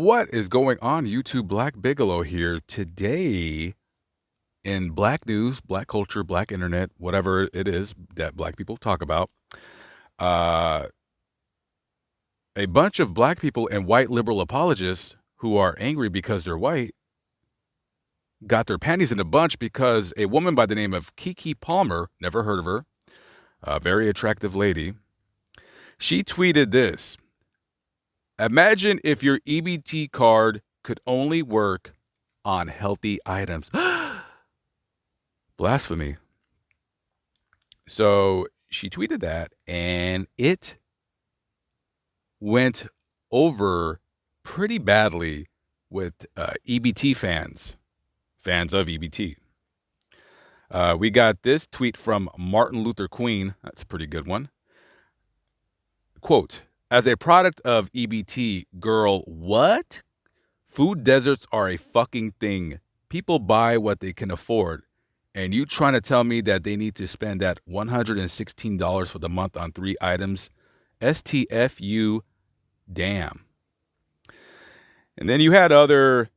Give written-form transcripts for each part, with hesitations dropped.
What is going on, YouTube? Black Bigelow here. Today, in black news, black culture, black internet, whatever it is that black people talk about, uh, a bunch of black people and white liberal apologists who are angry because they're white got their panties in a bunch because a woman by the name of Kiki Palmer, never heard of her, a very attractive lady, she tweeted this. Imagine if your EBT card could only work on healthy items. Blasphemy. So she tweeted that, and it went over pretty badly with EBT fans of EBT. We got this tweet from Martin Luther Queen. That's a pretty good one. Quote, as a product of EBT, girl, what? Food deserts are a fucking thing. People buy what they can afford. And you trying to tell me that they need to spend that $116 for the month on 3 items? STFU, damn. And then you had other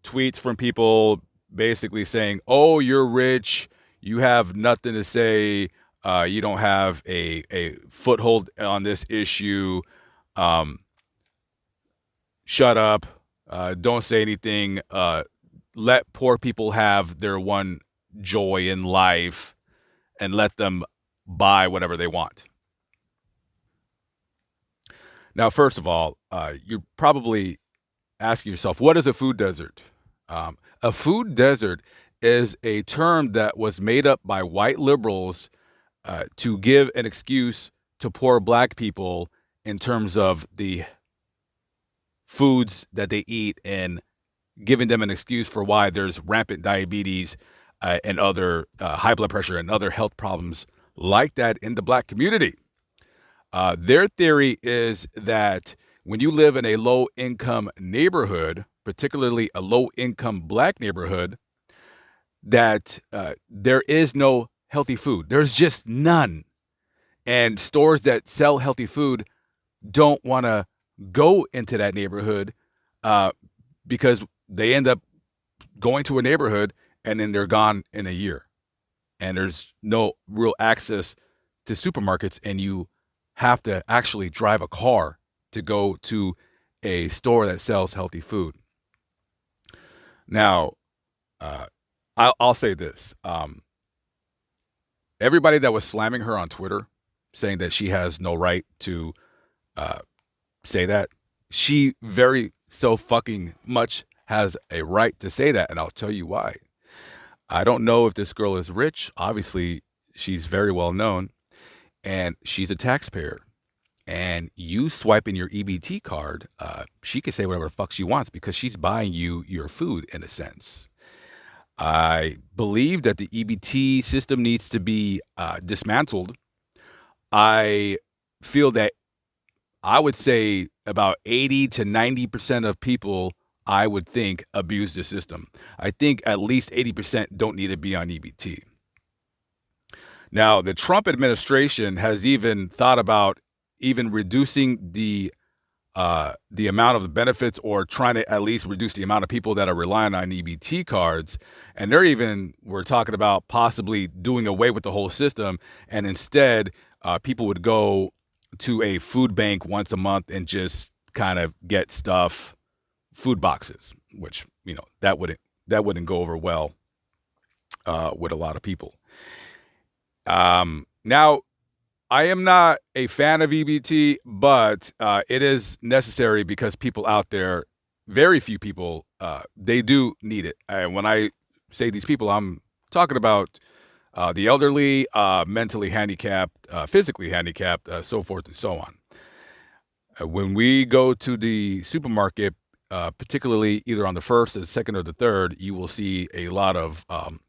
tweets from people basically saying, oh, you're rich. You have nothing to say. You don't have a foothold on this issue. Shut up. Don't say anything. Let poor people have their one joy in life and let them buy whatever they want. Now, first of all, you're probably asking yourself, what is a food desert? A food desert is a term that was made up by white liberals to give an excuse to poor black people in terms of the foods that they eat and giving them an excuse for why there's rampant diabetes and other high blood pressure and other health problems like that in the black community. Their theory is that when you live in a low-income neighborhood, particularly a low-income black neighborhood, that there is no healthy food. There's just none. And stores that sell healthy food don't want to go into that neighborhood because they end up going to a neighborhood and then they're gone in a year. And there's no real access to supermarkets, and you have to actually drive a car to go to a store that sells healthy food. Now, I'll say this. Everybody that was slamming her on Twitter, saying that she has no right to say that, she very so fucking much has a right to say that, and I'll tell you why. I don't know if this girl is rich. Obviously, she's very well known, and she's a taxpayer. And you swiping your EBT card, she can say whatever the fuck she wants because she's buying you your food in a sense. I believe that the EBT system needs to be dismantled. I feel that I would say about 80 to 90% of people, I would think, abuse the system. I think at least 80% don't need to be on EBT. Now, the Trump administration has even thought about even reducing the amount of the benefits, or trying to at least reduce the amount of people that are relying on EBT cards. And we're talking about possibly doing away with the whole system. And instead, people would go to a food bank once a month and just kind of get stuff, food boxes, which, that wouldn't go over well with a lot of people. Now, I am not a fan of EBT, but it is necessary because people out there, very few people, they do need it. And when I say these people, I'm talking about the elderly, mentally handicapped, physically handicapped, so forth and so on. When we go to the supermarket, particularly either on the first, the second, or the third, you will see a lot of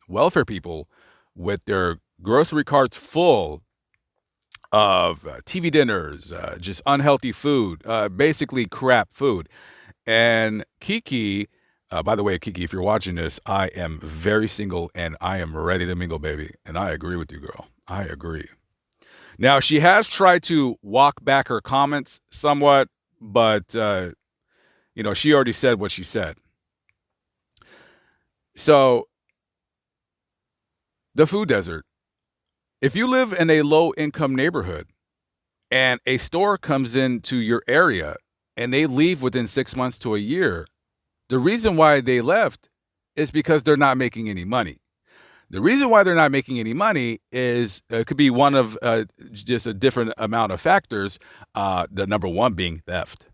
welfare people with their grocery carts full of TV dinners, just unhealthy food, basically crap food. And Kiki, by the way, Kiki, if you're watching this, I am very single and I am ready to mingle, baby. And I agree with you, girl. I agree. Now, she has tried to walk back her comments somewhat, but She already said what she said. So the food desert. If you live in a low income neighborhood and a store comes into your area and they leave within 6 months to a year, the reason why they left is because they're not making any money. The reason why they're not making any money is could be one of just a different amount of factors. The number one being theft.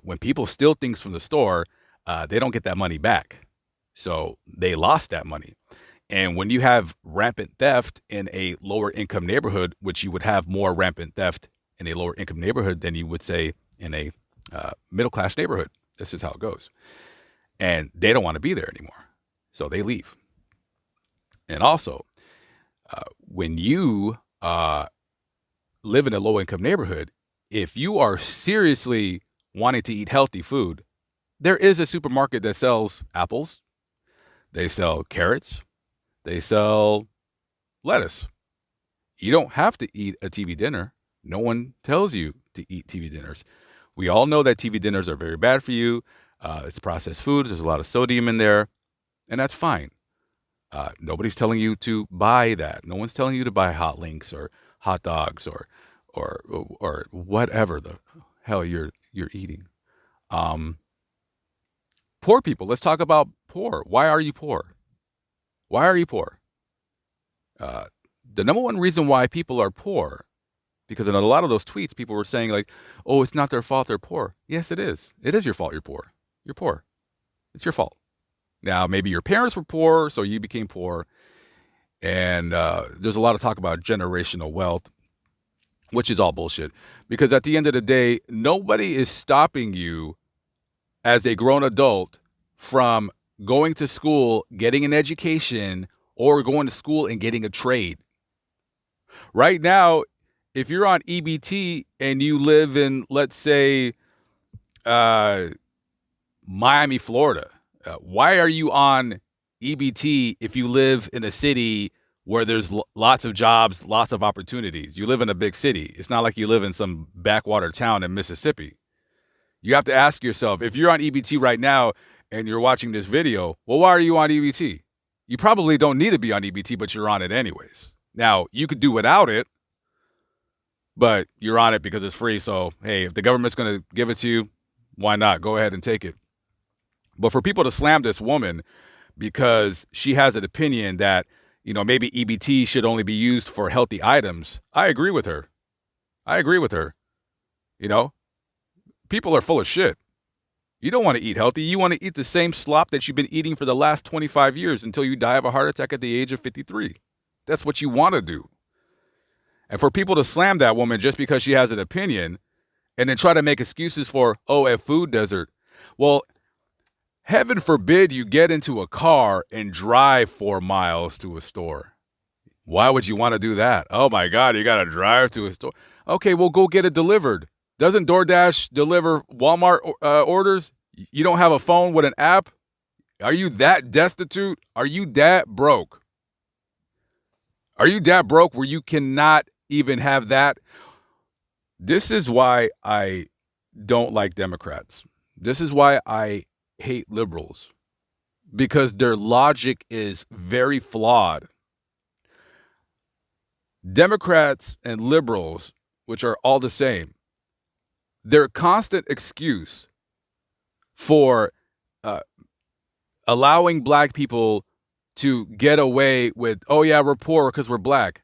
When people steal things from the store, they don't get that money back. So they lost that money. And when you have rampant theft in a lower income neighborhood, which you would have more rampant theft in a lower income neighborhood than you would say in a middle class neighborhood. This is how it goes. And they don't want to be there anymore. So they leave. And also, when you live in a low income neighborhood, if you are seriously wanting to eat healthy food, there is a supermarket that sells apples, they sell carrots, they sell lettuce. You don't have to eat a TV dinner. No one tells you to eat TV dinners. We all know that TV dinners are very bad for you. It's processed food. There's a lot of sodium in there, and that's fine. Nobody's telling you to buy that. No one's telling you to buy hot links or hot dogs or whatever the hell you're eating. Poor people. Let's talk about poor. Why are you poor? Why are you poor? The number one reason why people are poor, because in a lot of those tweets, people were saying like, "Oh, it's not their fault they're poor." Yes, it is. It is your fault. You're poor. You're poor. It's your fault. Now, maybe your parents were poor, so you became poor. And there's a lot of talk about generational wealth, which is all bullshit. Because at the end of the day, nobody is stopping you as a grown adult from going to school, getting an education, or going to school and getting a trade. Right now, if you're on EBT and you live in, let's say, Miami, Florida, why are you on EBT if you live in a city where there's lots of jobs, lots of opportunities? You live in a big city. It's not like you live in some backwater town in Mississippi. You have to ask yourself, if you're on EBT right now and you're watching this video, well, why are you on EBT? You probably don't need to be on EBT, but you're on it anyways. Now, you could do without it, but you're on it because it's free. So, hey, if the government's going to give it to you, why not? Go ahead and take it. But for people to slam this woman because she has an opinion that, maybe EBT should only be used for healthy items, I agree with her. People are full of shit. You don't want to eat healthy. You want to eat the same slop that you've been eating for the last 25 years until you die of a heart attack at the age of 53. That's what you want to do. And for people to slam that woman just because she has an opinion and then try to make excuses for, a food desert. Well, heaven forbid you get into a car and drive 4 miles to a store. Why would you want to do that? Oh my God, you got to drive to a store. Okay, well, go get it delivered. Doesn't DoorDash deliver Walmart orders? You don't have a phone with an app? Are you that destitute? Are you that broke? Are you that broke where you cannot even have that? This is why I don't like Democrats. This is why I hate liberals, because their logic is very flawed. Democrats and liberals, which are all the same, their constant excuse for allowing black people to get away with, oh yeah, we're poor because we're black,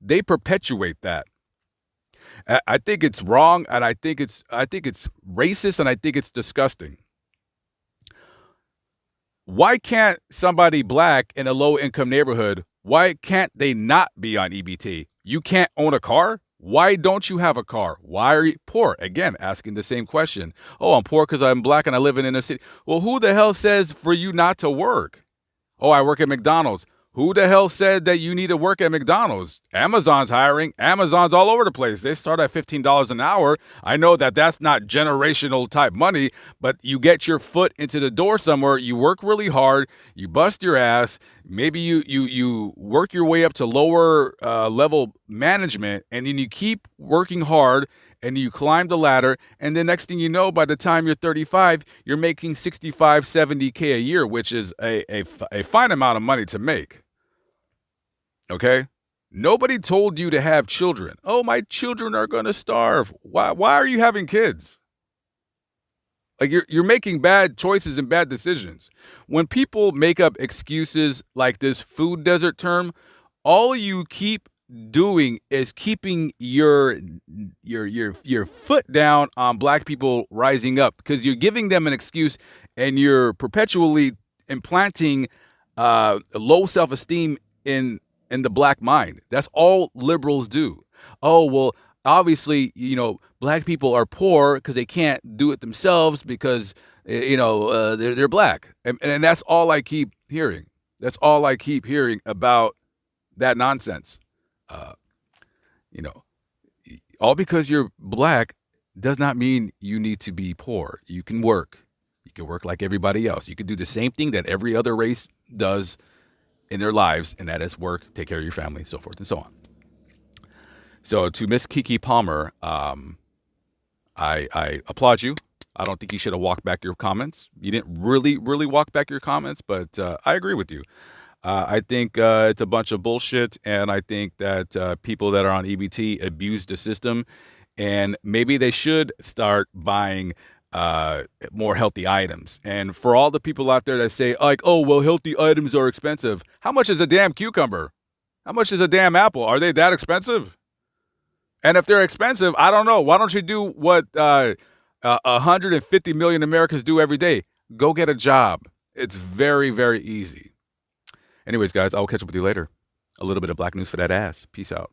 they perpetuate that. I think it's wrong, and I think it's racist, and I think it's disgusting. Why can't somebody black in a low-income neighborhood, why can't they not be on EBT? You can't own a car? Why don't you have a car? Why are you poor? Again, asking the same question. Oh, I'm poor because I'm black and I live in inner city. Well, who the hell says for you not to work? Oh, I work at McDonald's. Who the hell said that you need to work at McDonald's? Amazon's hiring. Amazon's all over the place. They start at $15 an hour. I know that that's not generational type money, but you get your foot into the door somewhere. You work really hard. You bust your ass. Maybe you work your way up to lower level management, and then you keep working hard, and you climb the ladder, and the next thing you know, by the time you're 35, you're making 65, 70K a year, which is a fine amount of money to make. Okay? Nobody told you to have children. Oh, my children are going to starve. Why are you having kids? Like you're making bad choices and bad decisions. When people make up excuses like this food desert term, all you keep doing is keeping your foot down on black people rising up, because you're giving them an excuse, and you're perpetually implanting low self-esteem in the black mind. That's all liberals do. Oh, well, obviously, black people are poor because they can't do it themselves because they're black, and that's all I keep hearing. That's all I keep hearing about that nonsense. Uh, you know, all because you're black does not mean you need to be poor. You can work. You can work like everybody else. You can do the same thing that every other race does in their lives, and that is work, take care of your family, so forth and so on. So to Miss Kiki Palmer, I applaud you. I don't think you should have walked back your comments. You didn't really walk back your comments, but I agree with you. I think it's a bunch of bullshit, and I think that people that are on EBT abuse the system, and maybe they should start buying more healthy items. And for all the people out there that say, like, oh, well, healthy items are expensive. How much is a damn cucumber? How much is a damn apple? Are they that expensive? And if they're expensive, I don't know. Why don't you do what 150 million Americans do every day? Go get a job. It's very, very easy. Anyways, guys, I'll catch up with you later. A little bit of black news for that ass. Peace out.